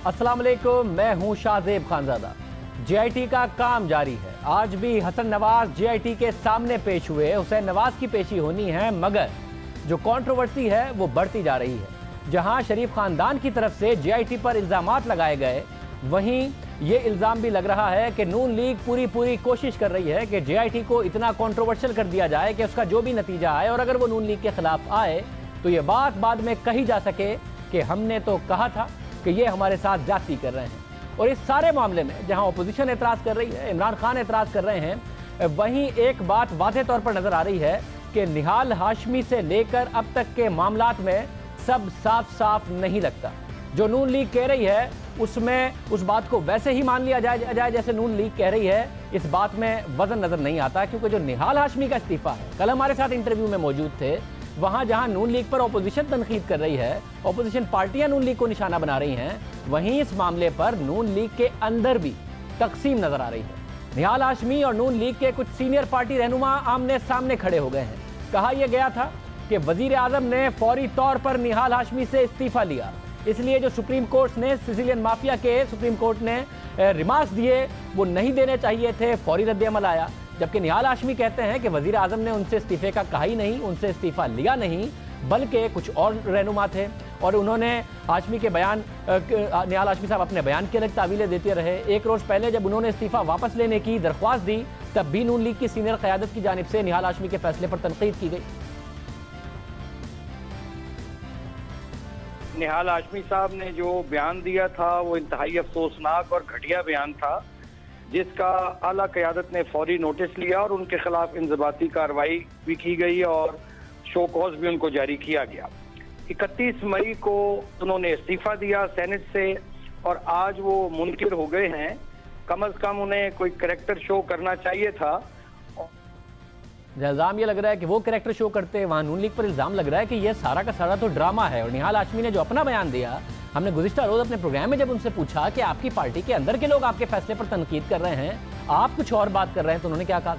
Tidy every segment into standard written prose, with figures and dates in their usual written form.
अस्सलाम वालेकुम, मैं हूं शाहजेब खानजादा। जेआईटी का काम जारी है। आज भी हसन नवाज जेआईटी के सामने पेश हुए। हुसैन नवाज की पेशी होनी है, मगर जो कंट्रोवर्सी है वो बढ़ती जा रही है। जहां शरीफ खानदान की तरफ से जेआईटी पर इल्जामात लगाए गए, वहीं ये इल्जाम भी लग रहा है कि नून लीग पूरी कोशिश कर रही है कि जेआईटी को इतना कंट्रोवर्शियल कर दिया जाए कि उसका जो भी नतीजा आए, और अगर वो नून लीग के खिलाफ आए तो ये बात बाद में कही जा सके कि हमने तो कहा था कि ये हमारे साथ ज्यादती कर रहे हैं। और इस सारे मामले में जहां अपोजिशन एतराज कर रही है, इमरान खान एतराज कर रहे हैं, वहीं एक बात वाज़ेह तौर पर नजर आ रही है कि निहाल हाशमी से लेकर अब तक के मामलात में सब साफ साफ नहीं लगता। जो नून लीग कह रही है उसमें उस बात को वैसे ही मान लिया जाए जैसे नून लीग कह रही है, इस बात में वजन नजर नहीं आता। क्योंकि जो निहाल हाशमी का इस्तीफा है, कल हमारे साथ इंटरव्यू में मौजूद थे, वहां जहां नून लीग पर ऑपोजिशन तनकीद कर रही है, ऑपोजिशन पार्टियां नून लीग को निशाना बना रही हैं, वहीं इस मामले पर नून लीग के अंदर भी तकसीम नजर आ रही है। निहाल हाशमी और नून लीग के कुछ सीनियर पार्टी रहनुमा आमने सामने खड़े हो गए हैं। कहा यह गया था कि वजीर आजम ने फौरी तौर पर निहाल हाशमी से इस्तीफा लिया, इसलिए जो सुप्रीम कोर्ट ने सिसिलियन माफिया के सुप्रीम कोर्ट ने रिमार्क्स दिए वो नहीं देने चाहिए थे, फौरी रद्द-ए-अमल आया। जबकि निहाल हाशमी कहते हैं कि वजीर आजम ने उनसे इस्तीफे का कहा ही नहीं, उनसे इस्तीफा लिया नहीं, बल्कि कुछ और रहनुमा थे और उन्होंने हाशमी के बयान, निहाल हाशमी साहब अपने बयान की अलग तावीलें देते रहे। एक रोज पहले जब उन्होंने इस्तीफा वापस लेने की दरख्वास्त दी, तब भी नून लीग की सीनियर क़यादत की जानिब से निहाल हाशमी के फैसले पर तनकीद की गई। निहाल हाशमी साहब ने जो बयान दिया था वो इंतहाई अफसोसनाक और घटिया बयान था, जिसका आला क़यादत ने फौरी नोटिस लिया और उनके खिलाफ इंज़बाती कार्रवाई भी की गई और शो कॉज भी उनको जारी किया गया। 31 मई को उन्होंने इस्तीफा दिया सेनेट से और आज वो मुनकिर हो गए हैं। कम अज़ कम उन्हें कोई करैक्टर शो करना चाहिए था। इल्ज़ाम ये लग रहा है कि वो कैरेक्टर शो करते हैं, वहाँ नून लीग पर इल्ज़ाम लग रहा है कि ये सारा का सारा तो ड्रामा है। और निहाल हाशमी ने जो अपना बयान दिया, हमने गुज़िश्ता रोज़ अपने प्रोग्राम में जब उनसे पूछा कि आपकी पार्टी के अंदर के लोग आपके फैसले पर तनकीद कर रहे हैं, आप कुछ और बात कर रहे हैं, तो उन्होंने क्या कहा?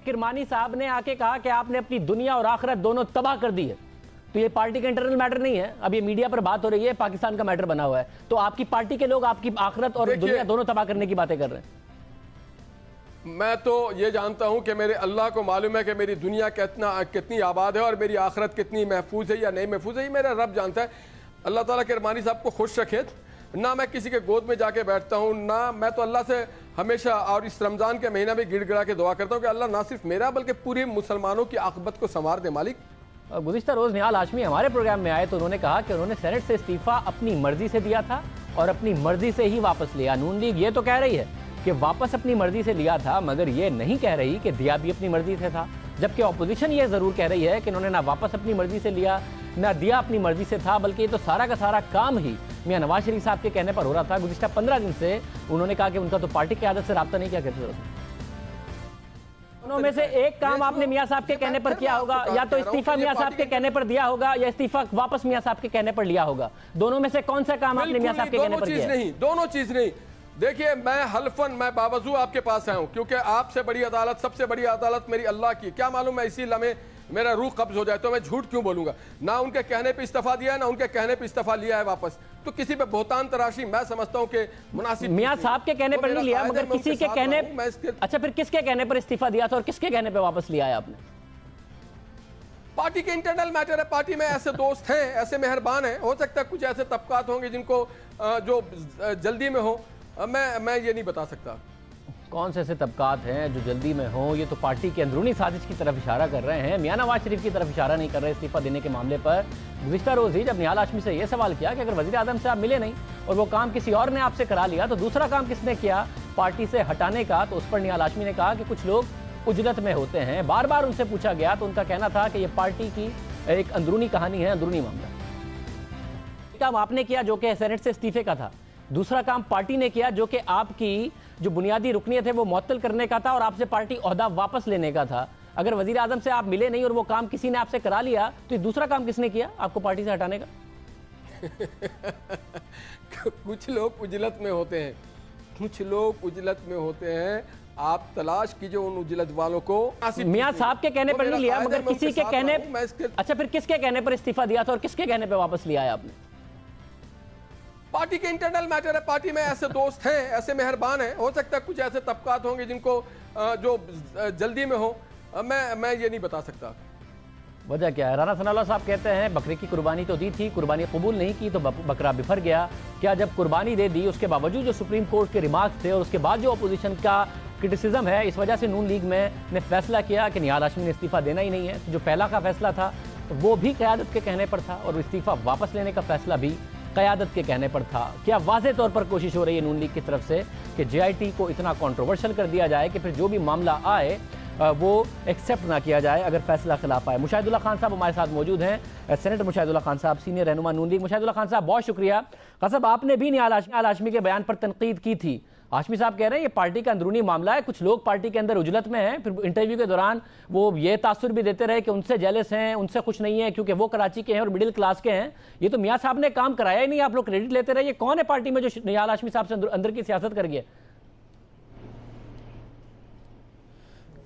किरमानी साहब ने आके कहा कि आपने अपनी दुनिया और आखिरत दोनों तबाह कर दी है। तो ये पार्टी का इंटरनल मैटर नहीं है, अब ये मीडिया पर बात हो रही है, पाकिस्तान का मैटर बना हुआ है। तो आपकी पार्टी के लोग आपकी आखिरत और दुनिया दोनों तबाह करने की बातें कर रहे हैं। मैं तो ये जानता हूं कि मेरे अल्लाह को मालूम है कि मेरी दुनिया कितनी आबाद है और मेरी आखिरत कितनी महफूज है या नहीं महफूज है, ये मेरा रब जानता है। अल्लाह ताला किरमानी साहब को खुश रखे। ना मैं किसी के गोद में जाके बैठता हूँ, ना मैं तो अल्लाह से हमेशा, और इस रमज़ान के महीना में गिड़गिड़ा के दुआ करता हूँ कि अल्लाह ना सिर्फ मेरा बल्कि पूरे मुसलमानों की आक़िबत को संवार दे मालिक। गुज़िश्ता रोज़ निहाल हाशमी हमारे प्रोग्राम में आए तो उन्होंने कहा कि उन्होंने सेनेट से इस्तीफा अपनी मर्जी से दिया था और अपनी मर्जी से ही वापस लिया। नून लीग ये तो कह रही है कि वापस अपनी मर्जी से लिया था, मगर ये नहीं कह रही कि दिया भी अपनी मर्जी से था। जबकि ऑपोजिशन ये जरूर कह रही है कि उन्होंने ना वापस अपनी मर्जी से लिया, ना दिया अपनी मर्जी से था, बल्कि ये तो सारा का सारा काम ही मियां नवाज शरीफ साहब के कहने पर हो रहा था। गुज़िश्ता 15 दिन से उन्होंने कहा कि उनका तो पार्टी की आदत से रब्ता नहीं किया करते। दोनों में से एक काम आपने मियां साहब के कहने पर किया होगा, या तो इस्तीफा मियां साहब के कहने पर दिया होगा या इस्तीफा वापस मियां साहब के कहने पर लिया होगा। दोनों में से कौन सा काम आपने मियां साहब के कहने पर किया? दोनों चीज नहीं। देखिए, मैं हल्फन, मैं बावजू आपके पास आया हूं क्योंकि आपसे बड़ी अदालत, सबसे बड़ी अदालत मेरी अल्लाह की। क्या मालूम मैं इसी लम्हे मेरा रूह कब्ज हो जाए तो मैं झूठ क्यों बोलूंगा? ना उनके कहने पे इस्तीफा दिया है, ना उनके कहने पे इस्तीफा लिया है वापस। तो किसी पे बहुतान तराशी मैं समझता हूं कि मुनासिब। मियां साहब के कहने पर नहीं लिया, मगर किसी के कहने। अच्छा, फिर किसके कहने पर इस्तीफा दिया था और किसके कहने पर वापस लिया है आपने? पार्टी के इंटरनल मैटर है। पार्टी में ऐसे दोस्त हैं, ऐसे मेहरबान हैं, हो सकता है कुछ ऐसे तबकात होंगे जिनको जो जल्दी में हो। मैं ये नहीं बता सकता कौन से ऐसे तबकात हैं जो जल्दी में हो। ये तो पार्टी की अंदरूनी साजिश की तरफ इशारा कर रहे हैं, मियां नवाज शरीफ की तरफ इशारा नहीं कर रहे इस्तीफा देने के मामले पर। गुज़िश्ता रोज़ ही जब निहाल हाशमी से ये सवाल किया कि अगर वज़ीर आज़म से आप मिले नहीं और वो काम किसी और ने आपसे करा लिया, तो दूसरा काम किसने किया पार्टी से हटाने का, तो उस पर निहाल हाशमी ने कहा कि कुछ लोग उजलत में होते हैं। बार बार उनसे पूछा गया तो उनका कहना था कि ये पार्टी की एक अंदरूनी कहानी है, अंदरूनी मामला। काम आपने किया जो कि सेनेट से इस्तीफे का था, दूसरा काम पार्टी ने किया जो कि आपकी जो बुनियादी रुकनियत है वो मुअत्तल करने का था और आपसे पार्टी ओहदा वापस लेने का था। अगर वजीर आजम से आप मिले नहीं और वो काम किसी ने आपसे करा लिया, तो ये दूसरा काम किसने किया आपको पार्टी से हटाने का? कुछ लोग उजलत में होते हैं, कुछ लोग उजलत में होते हैं। आप तलाश कीजिए उन उजलत वालों को। मियां साहब के कहने पर नहीं लिया, मगर किसी के कहने। अच्छा, फिर किसके कहने पर इस्तीफा दिया था और किसके कहने पर वापस लिया है आपने? पार्टी के इंटरनल मैटर है, पार्टी में ऐसे दोस्त हैं, ऐसे मेहरबान हैं, हो सकता है कुछ ऐसे तबकात होंगे जिनको जो जल्दी में हो, मैं ये नहीं बता सकता। वजह क्या है? राना सनाउल्लाह साहब कहते हैं बकरे की कुर्बानी तो दी थी, कुर्बानी कबूल नहीं की तो बकरा बिफर गया। क्या जब कुर्बानी दे दी उसके बावजूद जो सुप्रीम कोर्ट के रिमार्क्स थे और उसके बाद जो अपोजिशन का क्रिटिसिज्म है, इस वजह से नून लीग ने फैसला किया कि निहाल हाशमी ने इस्तीफा देना ही नहीं है? तो जो पहला का फैसला था तो वो भी क़यादत के कहने पर था और इस्तीफा वापस लेने का फैसला भी क़यादत के कहने पर था। क्या वाज़े तौर पर कोशिश हो रही है नून लीग की तरफ से कि JIT को इतना कंट्रोवर्शियल कर दिया जाए कि फिर जो भी मामला आए वो एक्सेप्ट ना किया जाए अगर फैसला खिलाफ आए? मुशाहिदुल्लाह खान साहब हमारे साथ मौजूद हैं, सेनेटर मुशाहिदुल्लाह खान साहब, सीनियर रहनुमा नून लीग। मुशाहिदुल्लाह खान साहब बहुत शुक्रिया। खान साहब, आपने भी निहाल हाशमी के बयान पर तनकीद की थी। हाशमी साहब कह रहे हैं ये पार्टी का अंदरूनी मामला है, कुछ लोग पार्टी के अंदर उजलत में हैं। फिर इंटरव्यू के दौरान वो ये तासुर भी देते रहे कि उनसे जेलस हैं, उनसे खुश नहीं है क्योंकि वो कराची के हैं और मिडिल क्लास के हैं। ये तो मियाँ साहब ने काम कराया ही नहीं, आप लोग क्रेडिट लेते रहे। ये कौन है पार्टी में जो निहाल हाशमी साहब से अंदर की सियासत कर गया?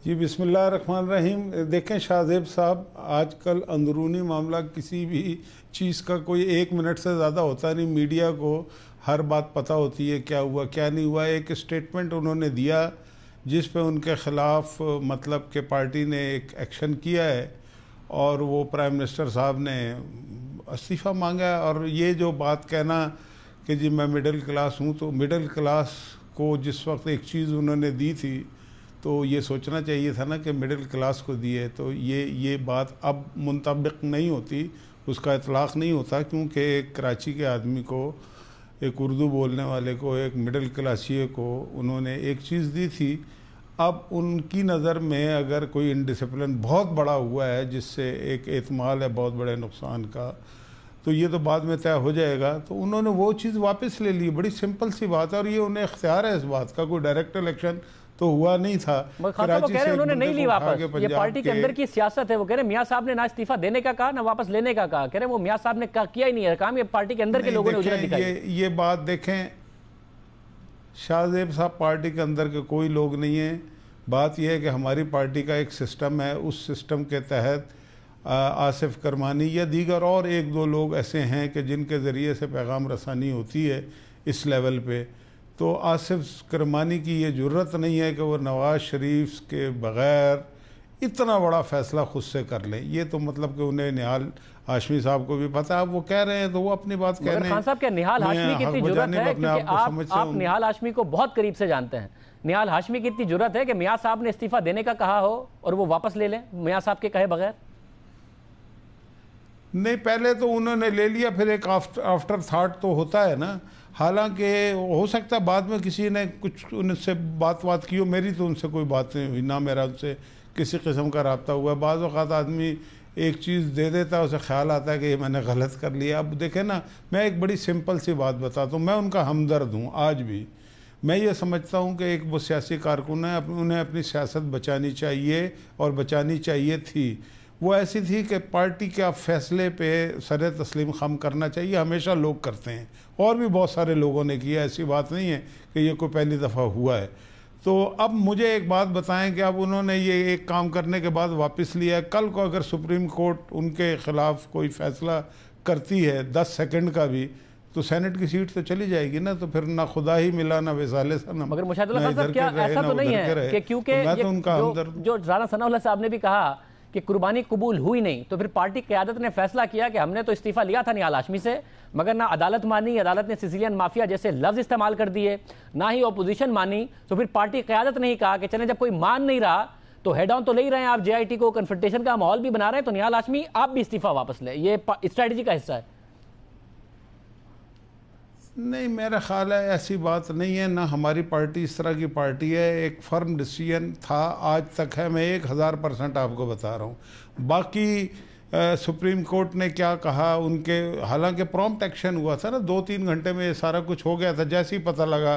जी बिस्मिल्लाहिर्रहमानिर्रहीम। देखें शाहजेब साहब, आजकल अंदरूनी मामला किसी भी चीज़ का कोई 1 मिनट से ज़्यादा होता नहीं। मीडिया को हर बात पता होती है, क्या हुआ क्या नहीं हुआ। एक स्टेटमेंट उन्होंने दिया जिस पे उनके ख़िलाफ़ मतलब कि पार्टी ने एक एक्शन किया है और वो प्राइम मिनिस्टर साहब ने इस्तीफ़ा मांगा है। और ये जो बात कहना कि जी मैं मिडिल क्लास हूँ, तो मिडिल क्लास को जिस वक्त एक चीज़ उन्होंने दी थी तो ये सोचना चाहिए था ना कि मिडिल क्लास को दिए, तो ये बात अब मुंतबिक नहीं होती, उसका इतलाक़ नहीं होता, क्योंकि एक कराची के आदमी को, एक उर्दू बोलने वाले को, एक मिडिल क्लासिए को उन्होंने एक चीज़ दी थी। अब उनकी नज़र में अगर कोई इनडिसिप्लिन बहुत बड़ा हुआ है जिससे एक एहतमाल है बहुत बड़े नुकसान का, तो ये तो बाद में तय हो जाएगा। तो उन्होंने वो चीज़ वापस ले ली, बड़ी सिंपल सी बात है और ये उन्हें इख्तियार है इस बात का, कोई डायरेक्ट इलेक्शन तो हुआ नहीं था। कराची से उन्होंने नहीं ली वापस, ये पार्टी के अंदर की सियासत है। वो कह रहे मियाँ साहब ने ना इस्तीफा देने का कहा ना वापस लेने का कहा, कह रहे वो मियाँ साहब ने किया ही नहीं है काम, ये पार्टी के अंदर के लोगों ने उजरत दिखाई। ये बात देखें शाहजेब साहब, पार्टी के अंदर के कोई लोग नहीं है। बात यह है कि हमारी पार्टी का एक सिस्टम है, उस सिस्टम के तहत आसिफ करमानी या दीगर और 1-2 लोग ऐसे हैं कि जिनके ज़रिए से पैगाम रसानी होती है इस लेवल पे। तो आसिफ करमानी की ये जुर्रत नहीं है कि वो नवाज़ शरीफ के बग़ैर इतना बड़ा फ़ैसला खुद से कर लें। ये तो मतलब कि उन्हें निहाल हाशमी साहब को भी पता है, वो कह रहे हैं तो वो अपनी बात कह रहे हैं। खान साहब क्या निहाल हाशमी की इतनी जुर्रत है, क्योंकि आप निहाल हाशमी को बहुत करीब से जानते हैं, निहाल हाशमी की इतनी जुर्रत है कि मियाँ साहब ने इस्तीफा देने का कहा हो और वो वापस ले लें मियाँ साहब के कहे बगैर? नहीं, पहले तो उन्होंने ले लिया, फिर एक आफ्टर थाट तो होता है ना। हालांकि हो सकता है बाद में किसी ने कुछ उनसे बात की हो, मेरी तो उनसे कोई बात नहीं हुई, ना मेरा उनसे किसी किस्म का रब्ता हुआ। बाज़ वक़्त आदमी एक चीज़ दे देता है, उसे ख्याल आता है कि ये मैंने गलत कर लिया। अब देखें ना, मैं एक बड़ी सिंपल सी बात बताता हूँ, मैं उनका हमदर्द हूँ आज भी। मैं ये समझता हूँ कि एक वो सियासी कारकुन है, उन्हें अपनी सियासत बचानी चाहिए और बचानी चाहिए थी। वो ऐसी थी कि पार्टी के फैसले पे सर तस्लीम खम करना चाहिए, हमेशा लोग करते हैं और भी बहुत सारे लोगों ने किया, ऐसी बात नहीं है कि ये कोई पहली दफ़ा हुआ है। तो अब मुझे एक बात बताएं कि अब उन्होंने ये एक काम करने के बाद वापस लिया है, कल को अगर सुप्रीम कोर्ट उनके ख़िलाफ़ कोई फ़ैसला करती है 10 सेकंड का भी, तो सेनेट की सीट तो चली जाएगी ना, तो फिर ना खुदा ही मिला ना वसाले सा ना। मगर मुशाहिदुल्लाह खान साहब क्या ऐसा तो नहीं है कि क्योंकि जो राना सनाउल्लाह साहब ने भी कहा कि कुर्बानी कबूल हुई नहीं, तो फिर पार्टी क़यादत ने फैसला किया कि हमने तो इस्तीफा लिया था निहाल हाशमी से, मगर ना अदालत मानी, अदालत ने सिसिलियन माफिया जैसे लफ्ज़ इस्तेमाल कर दिए, ना ही अपोजिशन मानी। तो फिर पार्टी क़यादत ने ही कहा कि चलें, जब कोई मान नहीं रहा तो हेड ऑन तो ले ही रहे हैं आप, JIT को कन्फ्रंटेशन का माहौल भी बना रहे हैं, तो निहाल हाशमी आप भी इस्तीफा वापस लें, ये स्ट्रैटेजी का हिस्सा है। नहीं, मेरा ख्याल है ऐसी बात नहीं है, ना हमारी पार्टी इस तरह की पार्टी है। एक फर्म डिसीजन था, आज तक है, मैं 1000% आपको बता रहा हूँ। बाकी सुप्रीम कोर्ट ने क्या कहा उनके, हालांकि प्रॉम्प्ट एक्शन हुआ था ना, 2-3 घंटे में ये सारा कुछ हो गया था। जैसे ही पता लगा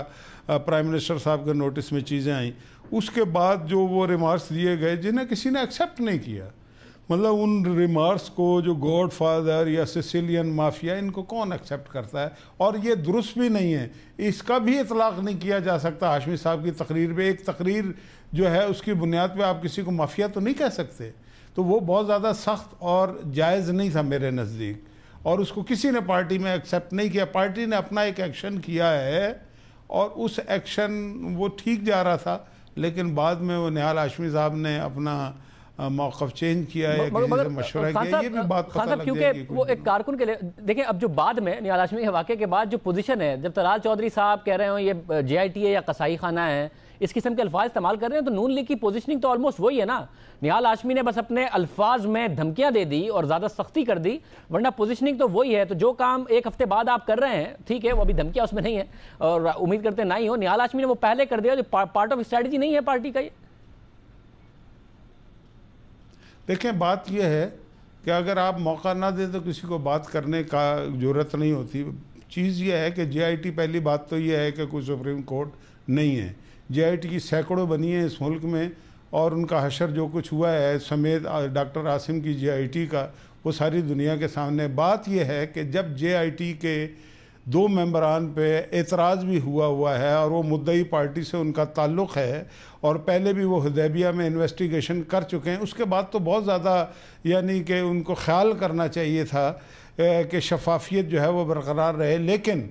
प्राइम मिनिस्टर साहब के नोटिस में चीज़ें आई, उसके बाद जो वो रिमार्क्स दिए गए जिन्हें किसी ने एक्सेप्ट नहीं किया, मतलब उन रिमार्क्स को जो गॉड फादर या सिसिलियन माफिया, इनको कौन एक्सेप्ट करता है? और ये दुरुस्त भी नहीं है, इसका भी इतलाक़ नहीं किया जा सकता हाशमी साहब की तकरीर पे। एक तकरीर जो है उसकी बुनियाद पे आप किसी को माफिया तो नहीं कह सकते, तो वो बहुत ज़्यादा सख्त और जायज़ नहीं था मेरे नज़दीक। और उसको किसी ने पार्टी में एक्सेप्ट नहीं किया। पार्टी ने अपना एक एक्शन किया है और उस एक्शन वो ठीक जा रहा था, लेकिन बाद में वो निहाल हाशमी साहब ने अपना मौक़िफ़ चेंज किया है, किसी से मशवरा किया, ये भी बात पता लग जाएगी। वो एक कारकुन के लिए देखिए, अब जो बाद में निहाल हाशमी के वाक़े के बाद जो पोजीशन है, जब तलाल चौधरी साहब कह रहे हो ये JIT है या कसाई खाना है, इस किस्म के अल्फाज इस्तेमाल कर रहे हैं, तो नून लीग की पोजीशनिंग तो ऑलमोस्ट वही है ना। निहाल हाशमी ने बस अपने अल्फाज में धमकियां दे दी और ज्यादा सख्ती कर दी, वरना पोजीशनिंग तो वही है। तो जो काम एक हफ्ते बाद आप कर रहे हैं, ठीक है, वो अभी धमकियां उसमें नहीं है और उम्मीद करते ना ही हो। निहाल हाशमी ने वो पहले कर दिया जो पार्ट ऑफ स्ट्रेटजी नहीं है पार्टी का। ये देखें, बात यह है कि अगर आप मौका ना दें तो किसी को बात करने का जरूरत नहीं होती। चीज़ यह है कि JIT, पहली बात तो यह है कि कोई सुप्रीम कोर्ट नहीं है। JIT की सैकड़ों बनी है इस मुल्क में और उनका हशर जो कुछ हुआ है समेत डॉक्टर आसिम की JIT का, वो सारी दुनिया के सामने। बात यह है कि जब JIT के 2 मेंबरान पे एतराज़ भी हुआ है और वो मुद्दई पार्टी से उनका ताल्लुक़ है और पहले भी वो हुदैबिया में इन्वेस्टिगेशन कर चुके हैं, उसके बाद तो बहुत ज़्यादा यानी कि उनको ख्याल करना चाहिए था कि शफाफियत जो है वो बरकरार रहे। लेकिन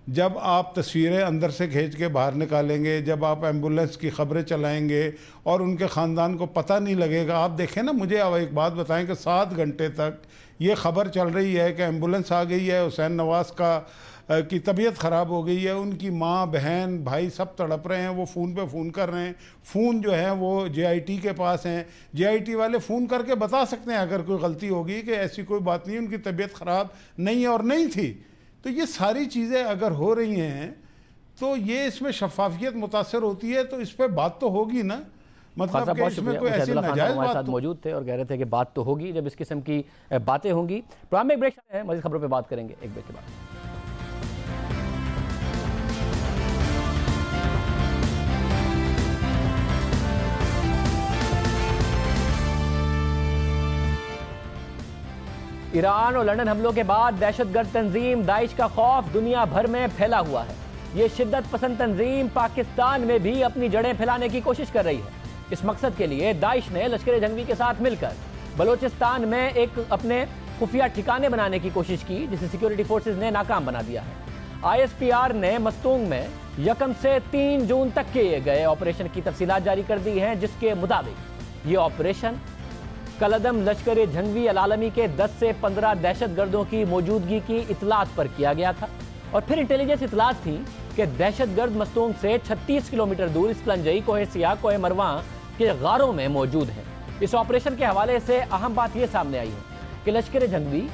जब आप तस्वीरें अंदर से खींच के बाहर निकालेंगे, जब आप एम्बुलेंस की ख़बरें चलाएंगे और उनके ख़ानदान को पता नहीं लगेगा। आप देखें ना, मुझे अब एक बात बताएं कि 7 घंटे तक ये ख़बर चल रही है कि एम्बुलेंस आ गई है, हुसैन नवाज़ की तबीयत ख़राब हो गई है, उनकी माँ बहन भाई सब तड़प रहे हैं, वो फ़ोन पे फ़ोन कर रहे हैं। फ़ोन जो है वो JIT के पास हैं, JIT वाले फ़ोन करके बता सकते हैं अगर कोई गलती होगी कि ऐसी कोई बात नहीं, उनकी तबीयत ख़राब नहीं है और नहीं थी। तो ये सारी चीज़ें अगर हो रही हैं तो ये इसमें शफाफियत मुतासर होती है, तो इस पर बात तो होगी ना। मतलब कि इसमें कोई ऐसी नाजायज़ बात साथ मौजूद थे और कह रहे थे कि बात तो होगी जब इस किस्म की बातें होंगी। प्रोग्राम में एक ब्रेक है, मज़ीद खबरों पर बात करेंगे एक ब्रेक के बाद। ईरान और लंदन हमलों के बाद दहशतगर्द तंजीम दाइश का खौफ दुनिया भर में फैला हुआ है। ये शिद्दत पसंद तंजीम पाकिस्तान में भी अपनी जड़ें फैलाने की कोशिश कर रही है। इस मकसद के लिए दाइश ने लश्कर जंगवी के साथ मिलकर बलोचिस्तान में एक अपने खुफिया ठिकाने बनाने की कोशिश की, जिसे सिक्योरिटी फोर्सेज ने नाकाम बना दिया है। ISPR ने मस्तूंग में 1 से 3 जून तक किए गए ऑपरेशन की तफसीलात जारी कर दी हैं, जिसके मुताबिक ये ऑपरेशन कलदम लश्कर जंगवी अल-आलमी के 10 से 15 दहशतगर्दों की मौजूदगी की इतलात पर किया गया था। और फिर इंटेलिजेंस इतलात थी कि दहशतगर्द मस्तूंग से 36 किलोमीटर दूर स्पलंजई, कोहे सिया, कोहे मरवा के गारों में मौजूद हैं। इस ऑपरेशन के हवाले से अहम बात यह सामने आई है कि लश्कर जंगवी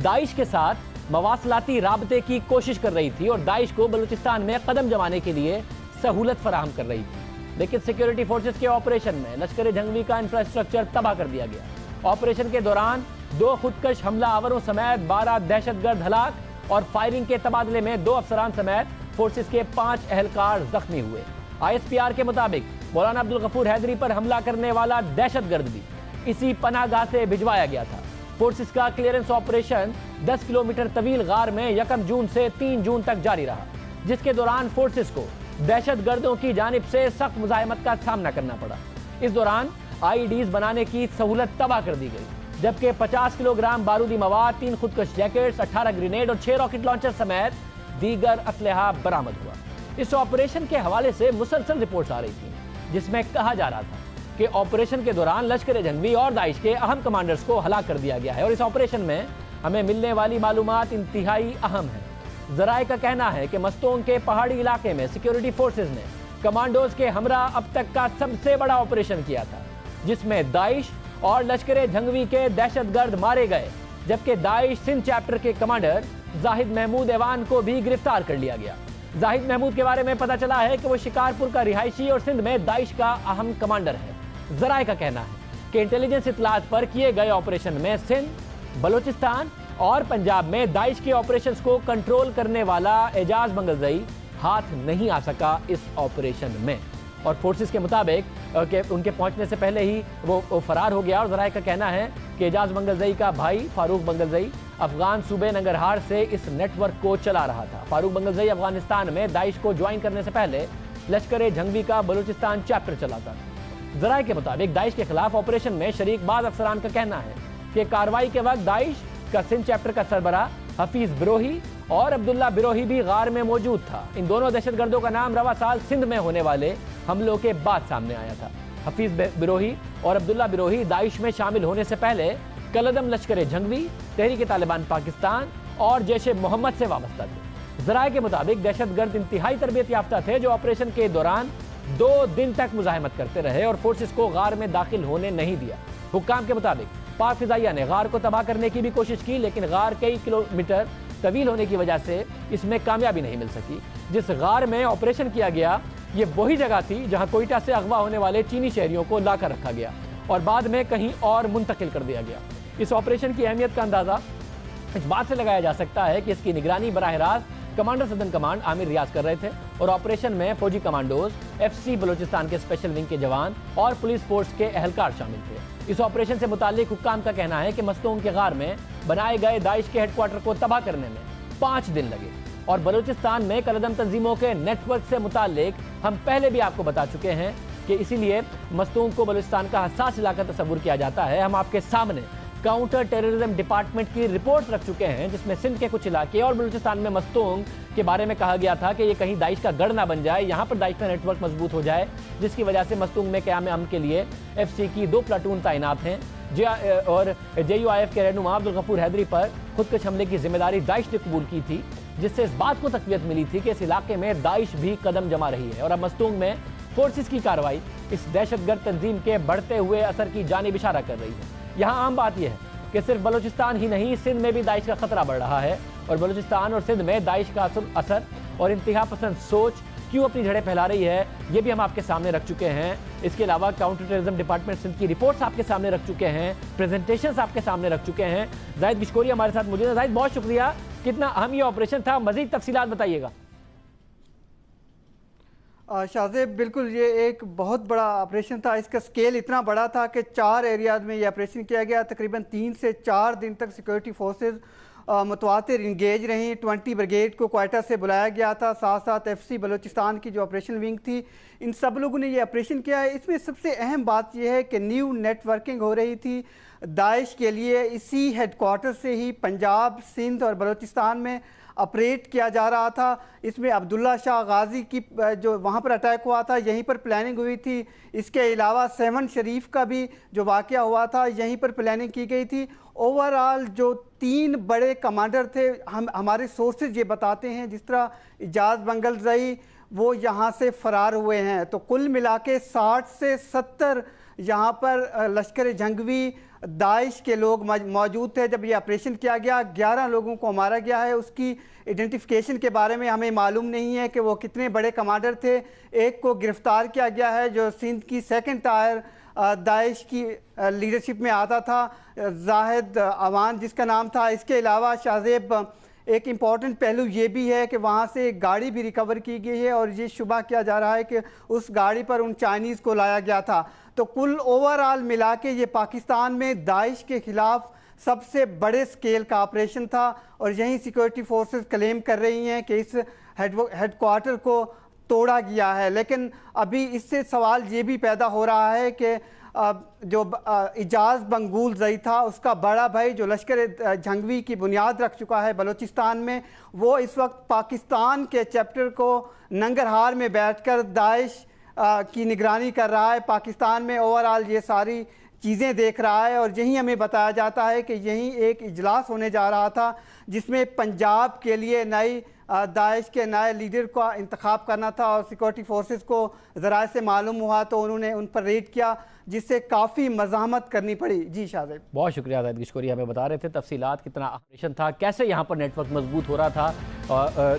दाइश के साथ मवासलाती राबते की कोशिश कर रही थी और दाइश को बलूचिस्तान में कदम जमाने के लिए सहूलत फराहम कर रही थी। लेकिन सिक्योरिटी फोर्सेस के ऑपरेशन में लश्कर जंगवी का इंफ्रास्ट्रक्चर तबाह कर दिया गया। ऑपरेशन के दौरान 2 खुदकश हमला आवरों समेत 12 दहशतगर्द हलाक और फायरिंग के तबादले में 2 अफसरान समेत फोर्सेस के 5 एहलकार जख्मी हुए। ISPR के मुताबिक मौलाना अब्दुल गफूर हैदरी पर हमला करने वाला दहशतगर्द भी इसी पनाहगाह से भिजवाया गया था। फोर्सेस का क्लियरेंस ऑपरेशन 10 किलोमीटर तवील गार में 1 जून से 3 जून तक जारी रहा, जिसके दौरान फोर्सेस को दहशतगर्दों की जानिब से सख्त मुजाहिमत का सामना करना पड़ा। इस दौरान IEDs बनाने की सहूलत तबाह कर दी गई, जबकि 50 किलोग्राम बारूदी मवाद, 3 खुदकश जैकेट्स, 18 ग्रेनेड और 6 रॉकेट लॉन्चर समेत दीगर असलहा बरामद हुआ। इस ऑपरेशन के हवाले से मुसलसल रिपोर्ट्स आ रही थी, जिसमें कहा जा रहा था कि ऑपरेशन के दौरान लश्कर जंगवी और दाइश के अहम कमांडर्स को हलाक कर दिया गया है। और इस ऑपरेशन में हमें मिलने वाली मालूमात इंतहाई अहम है। जराए का कहना है कि मस्तूंग के पहाड़ी इलाके में सिक्योरिटी फोर्सेज ने कमांडोज के हमरा अब तक का सबसे बड़ा ऑपरेशन किया था, जिसमें दाइश और लश्कर जंगवी के दहशतगर्द मारे गए, जबकि दाइश सिंध चैप्टर के कमांडर जाहिद महमूद एवान को भी गिरफ्तार कर लिया गया। जाहिद महमूद के बारे में पता चला है कि वो शिकारपुर का रिहायशी और सिंध में दाइश का अहम कमांडर है। जराए का कहना है कि इंटेलिजेंस इतलात पर किए गए ऑपरेशन में सिंध, बलोचिस्तान और पंजाब में दाइश के ऑपरेशंस को कंट्रोल करने वाला एजाज मंगलजई हाथ नहीं आ सका इस ऑपरेशन में। और फोर्सेस के मुताबिक उनके पहुंचने से पहले ही वो फरार हो गया। और जराए का कहना है कि एजाज मंगलजई का भाई फारूक मंगलजई अफगान सूबे नंगरहार से इस नेटवर्क को चला रहा था। फारूक मंगलजई अफगानिस्तान में दाइश को ज्वाइन करने से पहले लश्कर जंगवी का बलूचिस्तान चैप्टर चलाता था। जराए के मुताबिक दाइश के खिलाफ ऑपरेशन में शरीक बाद अफसरान का कहना है कि कार्रवाई के वक्त दाइश जिसका सिंध चैप्टर का सरबराह हफीज बिरोही और अब्दुल्ला बिरोही भी गार में मौजूद था। इन दोनों दहशतगर्दों का नाम रवा साल सिंध में होने वाले हमलों के बाद सामने आया था। हफीज बिरोही और अब्दुल्ला बिरोही दाइश में शामिल होने से पहले कलदम लश्कर जंगवी, तहरीक तालिबान पाकिस्तान और जैश ए मोहम्मद से वाबस्ता थे। जराये के मुताबिक दहशतगर्द इंतहाई तरबियत याफ्ता थे जो ऑपरेशन के दौरान 2 दिन तक मुजाहिमत करते रहे और फोर्सेस को गार में दाखिल होने नहीं दिया। हुक्काम के मुताबिक पाक फिजाइया ने गार को तबाह करने की भी कोशिश की, लेकिन गार कई किलोमीटर तवील होने की वजह से इसमें कामयाबी नहीं मिल सकी। जिस गार में ऑपरेशन किया गया ये वही जगह थी जहां कोयटा से अगवा होने वाले चीनी शहरियों को लाकर रखा गया और बाद में कहीं और मुंतकिल कर दिया गया। इस ऑपरेशन की अहमियत का अंदाजा इस बात से लगाया जा सकता है कि इसकी निगरानी बराह रास्त कमांडर सदन कमांड आमिर रियाज कर रहे थे और ऑपरेशन में फौजी कमांडोज, FC बलोचिस्तान के स्पेशल विंग के जवान और पुलिस फोर्स के अहलकार शामिल थे। इस ऑपरेशन से मुताल्लिक हुक्काम का कहना है कि मस्तूम के गार में बनाए गए दाइश के हेडक्वार्टर को तबाह करने में 5 दिन लगे और बलोचिस्तान में कलदम तंजीमों के नेटवर्क से मुताल्लिक हम पहले भी आपको बता चुके हैं कि इसीलिए मस्तूम को बलोचिस्तान का हसास इलाका तस्वुर किया जाता है। हम आपके सामने काउंटर टेररिज्म डिपार्टमेंट की रिपोर्ट रख चुके हैं जिसमें सिंध के कुछ इलाके और बलूचिस्तान में मस्तूम के बारे में कहा गया था कि ये कहीं दाइश का गढ़ ना बन जाए, यहाँ पर दाइश का नेटवर्क मजबूत हो जाए, जिसकी वजह से मस्तूम में क़याम अमन के लिए FC की 2 प्लाटून तैनात हैं और JUIF के रहनुमा अब्दुल गफूर हैदरी पर खुदकश हमले की जिम्मेदारी दाइश ने कबूल की थी, जिससे इस बात को तक़वियत मिली थी कि इस इलाके में दाइश भी कदम जमा रही है और अब मस्तूम में फोर्सेस की कार्रवाई इस दहशतगर्द तंजीम के बढ़ते हुए असर की जानिब इशारा कर रही है। यहाँ आम बात यह है कि सिर्फ बलूचिस्तान ही नहीं, सिंध में भी दाइश का खतरा बढ़ रहा है और बलूचिस्तान और सिंध में दाइश का असर और इंतहा पसंद सोच क्यों अपनी जड़ें फैला रही है ये भी हम आपके सामने रख चुके हैं। इसके अलावा काउंटर टेररिज्म डिपार्टमेंट सिंध की रिपोर्ट्स आपके सामने रख चुके हैं, प्रेजेंटेशंस आपके सामने रख चुके हैं। जाहिद गिशकोरी हमारे साथ मौजूद है। जाहिद, बहुत शुक्रिया। कितना अहम ये ऑपरेशन था, मजीद तफसीलात बताइएगा। शाहजेब, बिल्कुल ये एक बहुत बड़ा ऑपरेशन था। इसका स्केल इतना बड़ा था कि 4 एरियाज में ये ऑपरेशन किया गया। तकरीबन 3 से 4 दिन तक सिक्योरिटी फोर्सेज मुतवातिर इंगेज रहीं। 20 ब्रिगेड को क्वार्टर से बुलाया गया था, साथ साथ FC बलूचिस्तान की जो ऑपरेशन विंग थी, इन सब लोगों ने ये ऑपरेशन किया है। इसमें सबसे अहम बात यह है कि न्यू नेटवर्किंग हो रही थी दाइश के लिए। इसी हेडक्वार्टर से ही पंजाब, सिंध और बलूचिस्तान में ऑपरेट किया जा रहा था। इसमें अब्दुल्ला शाह गाजी की जो वहाँ पर अटैक हुआ था यहीं पर प्लानिंग हुई थी। इसके अलावा 7 शरीफ का भी जो वाक़या हुआ था यहीं पर प्लानिंग की गई थी। ओवरऑल जो 3 बड़े कमांडर थे, हमारे सोर्सेज ये बताते हैं, जिस तरह इजाज़ बंगलजई वो यहाँ से फ़रार हुए हैं, तो कुल मिला के 60 से 70 यहाँ पर लश्कर जंगवी दाइश के लोग मौजूद थे जब ये ऑपरेशन किया गया। 11 लोगों को मारा गया है। उसकी आइडेंटिफिकेशन के बारे में हमें मालूम नहीं है कि वो कितने बड़े कमांडर थे। एक को गिरफ्तार किया गया है जो सिंध की 2nd टायर दाइश की लीडरशिप में आता था, जाहिद अवान जिसका नाम था। इसके अलावा शाहजेब एक इम्पॉर्टेंट पहलू ये भी है कि वहाँ से एक गाड़ी भी रिकवर की गई है और ये शुबा किया जा रहा है कि उस गाड़ी पर उन चाइनीज़ को लाया गया था। तो कुल ओवरऑल मिला के ये पाकिस्तान में दाइश के ख़िलाफ़ सबसे बड़े स्केल का ऑपरेशन था और यही सिक्योरिटी फोर्सेस क्लेम कर रही हैं कि इस हेडक्वार्टर को तोड़ा गया है। लेकिन अभी इससे सवाल ये भी पैदा हो रहा है कि जो इजाज़ बंगूलजई था उसका बड़ा भाई जो लश्कर जंगवी की बुनियाद रख चुका है बलूचिस्तान में, वो इस वक्त पाकिस्तान के चैप्टर को नंगरहार में बैठकर दाइश की निगरानी कर रहा है। पाकिस्तान में ओवरऑल ये सारी चीज़ें देख रहा है और यही हमें बताया जाता है कि यही एक इजलास होने जा रहा था जिसमें पंजाब के लिए नई दाइश के नए लीडर का इंतखाब करना था और सिक्योरिटी फोर्सेस को ज़राए से मालूम हुआ तो उन्होंने उन पर रेड किया जिससे काफ़ी मज़ाहमत करनी पड़ी। जी शाहजेब, बहुत शुक्रिया। जाहिद गिशकोरी हमें बता रहे थे तफसीलात, कितना ऑपरेशन था, कैसे यहाँ पर नेटवर्क मजबूत हो रहा था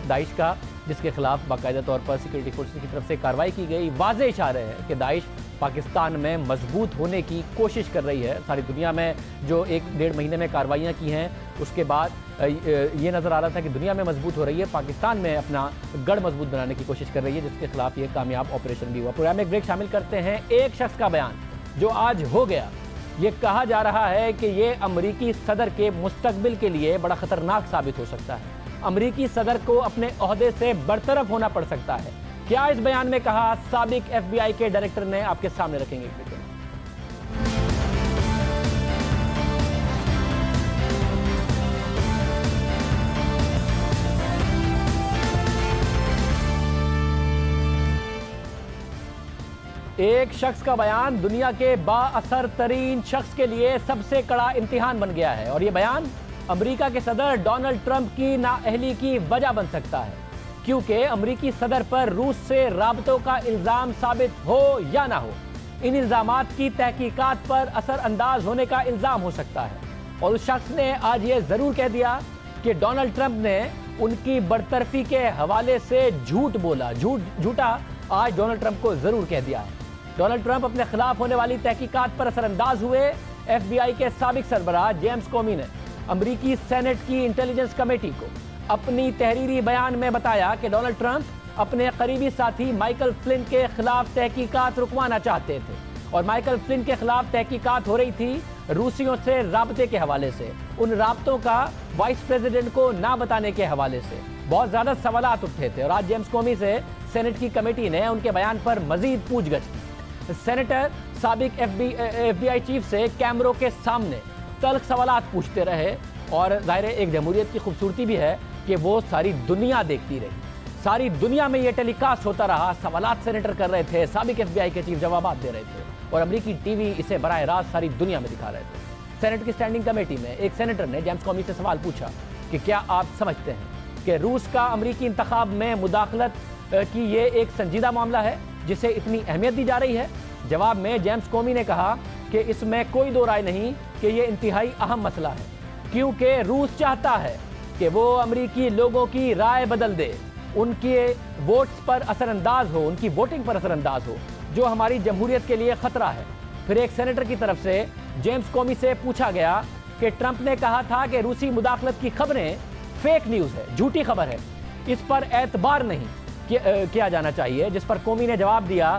दाइश का, जिसके खिलाफ बाकायदा तौर पर सिक्योरिटी फोर्सेस की तरफ से कार्रवाई की गई। वाज़े इशारे हैं कि दाइश पाकिस्तान में मजबूत होने की कोशिश कर रही है। सारी दुनिया में जो 1-1.5 महीने में कार्रवाइयाँ की हैं उसके बाद ये नज़र आ रहा था कि दुनिया में मजबूत हो रही है, पाकिस्तान में अपना गढ़ मजबूत बनाने की कोशिश कर रही है, जिसके खिलाफ ये कामयाब ऑपरेशन भी हुआ। प्रोग्राम में एक ब्रेक शामिल करते हैं। एक शख्स का बयान जो आज हो गया, ये कहा जा रहा है कि ये अमरीकी सदर के मुस्तकबिल के लिए बड़ा खतरनाक साबित हो सकता है। अमरीकी सदर को अपने ओहदे से बरतरफ होना पड़ सकता है। क्या इस बयान में कहा साबिक FBI के डायरेक्टर ने, आपके सामने रखेंगे। एक शख्स का बयान दुनिया के बाअसर तरीन शख्स के लिए सबसे कड़ा इम्तिहान बन गया है और ये बयान अमेरिका के सदर डोनाल्ड ट्रंप की नाअहली की वजह बन सकता है, क्योंकि अमेरिकी सदर पर रूस से राबतों का इल्जाम साबित हो या ना हो, इन इल्जामात की तहकीकात पर असरअंदाज होने का इल्जाम हो सकता है। और उस शख्स ने आज ये जरूर कह दिया कि डोनाल्ड ट्रंप ने उनकी बरतरफी के हवाले से झूठ बोला। झूठा आज डोनाल्ड ट्रंप को जरूर कह दिया है। डोनाल्ड ट्रंप अपने खिलाफ होने वाली तहकीकात पर असरअंदाज हुए। FBI के साबिक सरबराह जेम्स कोमी ने अमेरिकी सेनेट की इंटेलिजेंस कमेटी को अपनी तहरीरी बयान में बताया कि डोनाल्ड ट्रंप अपने करीबी साथी माइकल फ्लिन के खिलाफ तहकीकात रुकवाना चाहते थे और माइकल फ्लिन के खिलाफ तहकीकात हो रही थी रूसियों से राबते के हवाले से, उन राबतों का वाइस प्रेसिडेंट को ना बताने के हवाले से बहुत ज्यादा सवालात उठे थे। और आज जेम्स कोमी से सेनेट की कमेटी ने उनके बयान पर मजीद पूछगछ की। सेनेटर साबिक FBI चीफ से कैमरों के सामने तल्ख सवालात पूछते रहे और जाहिर एक जमहूरियत की खूबसूरती भी है कि वो सारी दुनिया देखती रही, सारी दुनिया में ये टेलीकास्ट होता रहा। सवालात सेनेटर कर रहे थे, साबिक FBI के चीफ जवाब दे रहे थे और अमेरिकी टीवी इसे बराह रास्त सारी दुनिया में दिखा रहे थे। सेनेट की स्टैंडिंग कमेटी में एक सेनेटर ने जेम्स कोमी से सवाल पूछा कि क्या आप समझते हैं कि रूस का अमेरिकी इंतखाब में मुदाखलत की ये एक संजीदा मामला है जिसे इतनी अहमियत दी जा रही है? जवाब में जेम्स कोमी ने कहा कि इसमें कोई दो राय नहीं कि ये इंतहाई अहम मसला है, क्योंकि रूस चाहता है कि वो अमेरिकी लोगों की राय बदल दे, उनके वोट्स पर असरअंदाज हो, उनकी वोटिंग पर असरअंदाज हो, जो हमारी जमहूरियत के लिए खतरा है। फिर एक सेनेटर की तरफ से जेम्स कोमी से पूछा गया कि ट्रंप ने कहा था कि रूसी मुदाखलत की खबरें फेक न्यूज़ है, झूठी खबर है, इस पर एतबार नहीं किया जाना चाहिए। जिस पर कोमी ने जवाब दिया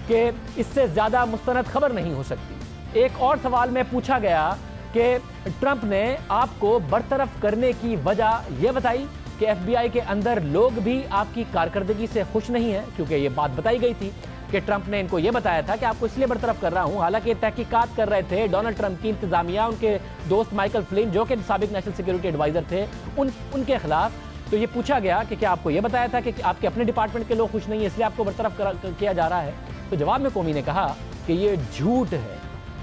कि इससे ज़्यादा मुस्तनद खबर नहीं हो सकती। एक और सवाल में पूछा गया कि ट्रंप ने आपको बरतरफ करने की वजह यह बताई कि FBI के अंदर लोग भी आपकी कारकर्दगी से खुश नहीं हैं, क्योंकि ये बात बताई गई थी कि ट्रंप ने इनको ये बताया था कि आपको इसलिए बरतरफ कर रहा हूं। हालांकि तहकीकात कर रहे थे डोनाल्ड ट्रंप की इंतजामिया, उनके दोस्त माइकल फ्लिन जो कि साबिक नेशनल सिक्योरिटी एडवाइजर थे, उनके खिलाफ। तो ये पूछा गया कि क्या आपको ये बताया था कि आपके अपने डिपार्टमेंट के लोग खुश नहीं है इसलिए आपको बरतरफ किया जा रहा है? तो जवाब में कोमी ने कहा कि ये झूठ है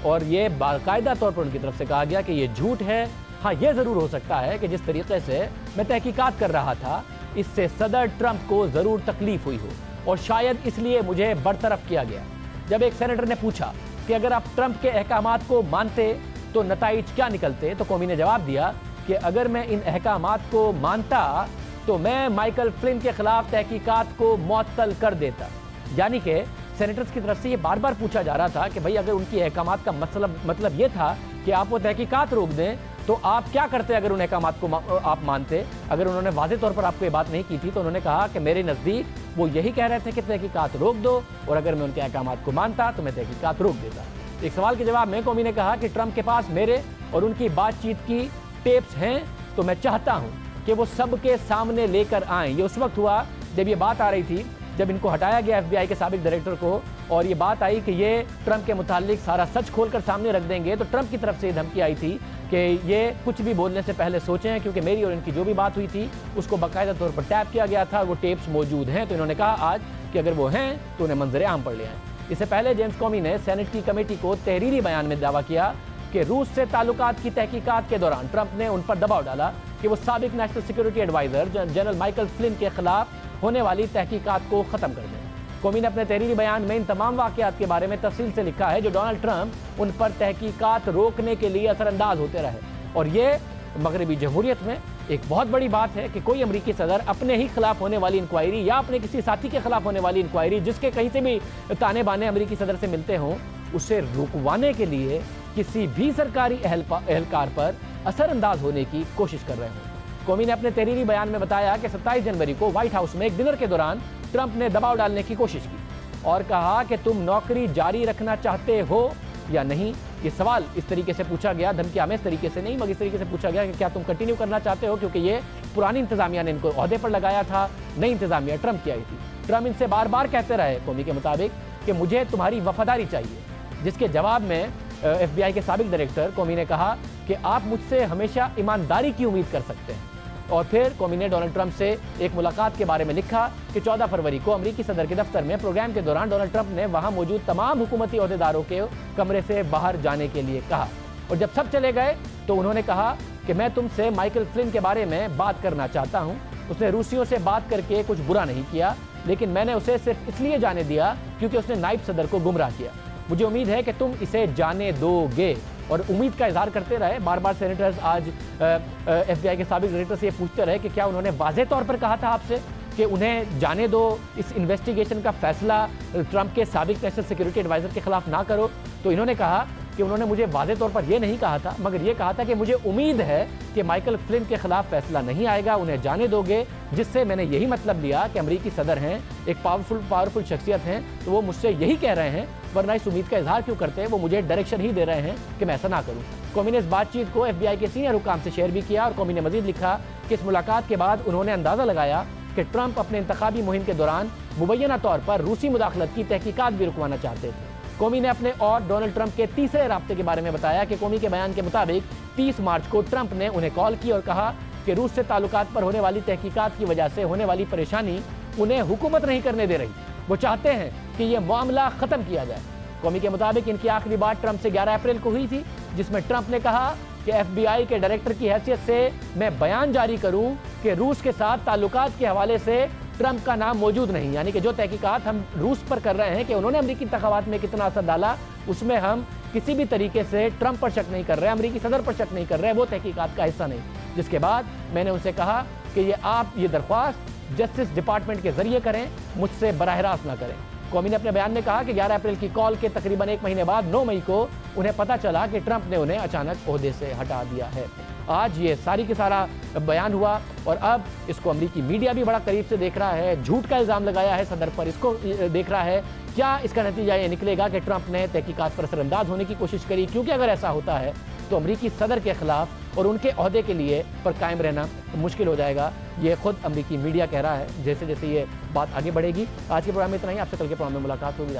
और ये बाकायदा तौर पर उनकी तरफ से कहा गया कि ये झूठ है। हाँ, ये ज़रूर हो सकता है कि जिस तरीके से मैं तहकीकात कर रहा था इससे सदर ट्रंप को ज़रूर तकलीफ हुई हो और शायद इसलिए मुझे बरतरफ किया गया। जब एक सेनेटर ने पूछा कि अगर आप ट्रंप के अहकामात को मानते तो नताइज क्या निकलते, तो कोमी ने जवाब दिया कि अगर मैं इन अहकामात को मानता तो मैं माइकल फ्लिन के खिलाफ तहकीकात को मुअत्तल कर देता। यानी कि सेनेटर्स की तरफ से ये बार बार पूछा जा रहा था कि भाई अगर उनकी अहकामात का मतलब ये था कि आप वो तहकीकात रोक दें तो आप क्या करते अगर उन अहकामात को आप मानते। अगर उन्होंने वाज़ेह तौर पर आपको ये बात नहीं की थी तो उन्होंने कहा कि मेरे नज़दीक वो यही कह रहे थे कि तहकीकात रोक दो और अगर मैं उनके अहकामात को मानता तो मैं तहकीकात रोक देता। एक सवाल के जवाब में कोमी ने कहा कि ट्रंप के पास मेरे और उनकी बातचीत की टेप्स हैं तो मैं चाहता हूँ कि वो सबके सामने लेकर आएँ। ये उस वक्त हुआ जब ये बात आ रही थी, जब इनको हटाया गया FBI के साबिक डायरेक्टर को और ये बात आई कि ये ट्रंप के मुतालिक सारा सच खोलकर सामने रख देंगे। तो ट्रंप की तरफ से धमकी आई थी कि ये कुछ भी बोलने से पहले सोचें, क्योंकि मेरी और इनकी जो भी बात हुई थी उसको बाकायदा तौर पर टैप किया गया था, वो टेप्स मौजूद हैं। तो इन्होंने कहा आज कि अगर वो हैं तो उन्हें मंजर आम पर ले आएँ। इससे पहले जेम्स कोमी ने सेनेट की कमेटी को तहरीरी बयान में दावा किया कि रूस से ताल्लुकात की तहकीकात के दौरान ट्रंप ने उन पर दबाव डाला कि वो साबिक national security adviser general Michael Flynn के खिलाफ होने वाली तहकीकात को ख़त्म कर दें। कोमी ने अपने तहरीरी बयान में इन तमाम वाक़यात के बारे में तफसील से लिखा है जो डोनाल्ड ट्रंप उन पर तहकीकात रोकने के लिए असरअंदाज होते रहे। और ये मगरबी जमहूरियत में एक बहुत बड़ी बात है कि कोई अमरीकी सदर अपने ही खिलाफ होने वाली इंक्वायरी या अपने किसी साथी के खिलाफ होने वाली इंक्वायरी जिसके कहीं से भी ताने बाने अमरीकी सदर से मिलते हों, उसे रुकवाने के लिए किसी भी सरकारी एहलकार पर असरअंदाज होने की कोशिश कर रहे हों। कोमी ने अपने तहरीरी बयान में बताया कि 27 जनवरी को व्हाइट हाउस में एक डिनर के दौरान ट्रंप ने दबाव डालने की कोशिश की और कहा कि तुम नौकरी जारी रखना चाहते हो या नहीं। ये सवाल इस तरीके से पूछा गया, धमकिया में इस तरीके से नहीं मगर इस तरीके से पूछा गया कि क्या तुम कंटिन्यू करना चाहते हो, क्योंकि ये पुरानी इंतजामिया ने इनको ओहदे पर लगाया था, नई इंतजामिया ट्रंप की आई थी। ट्रंप इनसे बार बार कहते रहे कोमी के मुताबिक कि मुझे तुम्हारी वफादारी चाहिए, जिसके जवाब में FBI के साबिक डायरेक्टर कोमी ने कहा कि आप मुझसे हमेशा ईमानदारी की उम्मीद कर सकते हैं। और फिर कौमी ने डोनाल्ड ट्रंप से एक मुलाकात के बारे में लिखा कि 14 फरवरी को अमेरिकी सदर के दफ्तर में प्रोग्राम के दौरान डोनाल्ड ट्रंप ने वहां मौजूद तमाम हुकूमती ओहदेदारों के कमरे से बाहर जाने के लिए कहा और जब सब चले गए तो उन्होंने कहा कि मैं तुमसे माइकल फ्लिन के बारे में बात करना चाहता हूं। उसने रूसियों से बात करके कुछ बुरा नहीं किया, लेकिन मैंने उसे सिर्फ इसलिए जाने दिया क्योंकि उसने नायब सदर को गुमराह किया। मुझे उम्मीद है कि तुम इसे जाने दोगे। और उम्मीद का इजहार करते रहे। बार बार सेनेटर्स आज FBI के साबिक डायरेक्टर से ये पूछते रहे कि क्या उन्होंने वाज़ेह तौर पर कहा था आपसे कि उन्हें जाने दो, इस इन्वेस्टिगेशन का फैसला ट्रंप के साबिक नेशनल सिक्योरिटी एडवाइजर के खिलाफ ना करो। तो इन्होंने कहा कि उन्होंने मुझे वाज़ेह तौर पर यह नहीं कहा था, मगर ये कहा था कि मुझे उम्मीद है कि माइकल फ्लिन के खिलाफ फैसला नहीं आएगा, उन्हें जाने दोगे, जिससे मैंने यही मतलब लिया कि अमेरिकी सदर हैं, एक पावरफुल शख्सियत हैं, तो वो मुझसे यही कह रहे हैं, वरना इस उम्मीद का इजहार क्यों करते हैं, वो मुझे डायरेक्शन ही दे रहे हैं कि मैं ऐसा ना करूँ। कौमी ने इस बातचीत को FBI के सीनियर हुकाम से शेयर भी किया और कौमी ने मजीद लिखा कि इस मुलाकात के बाद उन्होंने अंदाज़ा लगाया कि ट्रंप अपने इंतखाबी मुहिम के दौरान मुबैना तौर पर रूसी मुदाखलत की तहकीकात भी रुकवाना चाहते थे। कौमी ने अपने और डोनाल्ड ट्रंप के तीसरे राब्ते के बारे में बताया कि कौमी के बयान के मुताबिक 30 मार्च को ट्रंप ने उन्हें कॉल की और कहा कि रूस से ताल्लुकात पर होने वाली तहकीकात की वजह से होने वाली परेशानी उन्हें हुकूमत नहीं करने दे रही। वो चाहते हैं कि यह मामला ख़त्म किया जाए। कौमी के मुताबिक इनकी आखिरी बात ट्रंप से 11 अप्रैल को हुई थी, जिसमें ट्रंप ने कहा कि FBI के डायरेक्टर की हैसियत से मैं बयान जारी करूं कि रूस के साथ ताल्लुकात के हवाले से ट्रंप का नाम मौजूद नहीं, यानी कि जो तहकीकात हम रूस पर कर रहे हैं कि उन्होंने अमेरिकी इंतखाबात में कितना असर डाला, उसमें हम किसी भी तरीके से ट्रंप पर शक नहीं कर रहे, अमेरिकी सदर पर शक नहीं कर रहे, वो तहकीकात का हिस्सा नहीं। जिसके बाद मैंने उनसे कहा कि आप ये दरख्वास्त जस्टिस डिपार्टमेंट के जरिए करें, मुझसे बराह रास्त ना करें। कौमी ने अपने बयान में कहा कि 11 अप्रैल की कॉल के तकरीबन 1 महीने बाद 9 मई को उन्हें पता चला कि ट्रंप ने उन्हें अचानक ओहदे से हटा दिया है। आज ये सारी की सारा बयान हुआ और अब इसको अमेरिकी मीडिया भी बड़ा करीब से देख रहा है, झूठ का इल्ज़ाम लगाया है सदर पर, इसको देख रहा है क्या इसका नतीजा ये निकलेगा कि ट्रंप ने तहकीकात पर असरअंदाज होने की कोशिश करी, क्योंकि अगर ऐसा होता है तो अमेरिकी सदर के खिलाफ और उनके ओहदे के लिए पर कायम रहना मुश्किल हो जाएगा। ये खुद अमेरिकी मीडिया कह रहा है। जैसे जैसे ये बात आगे बढ़ेगी। आज के प्रोग्राम में इतना ही, आपसे कल के प्रोग्राम में मुलाकात होगी।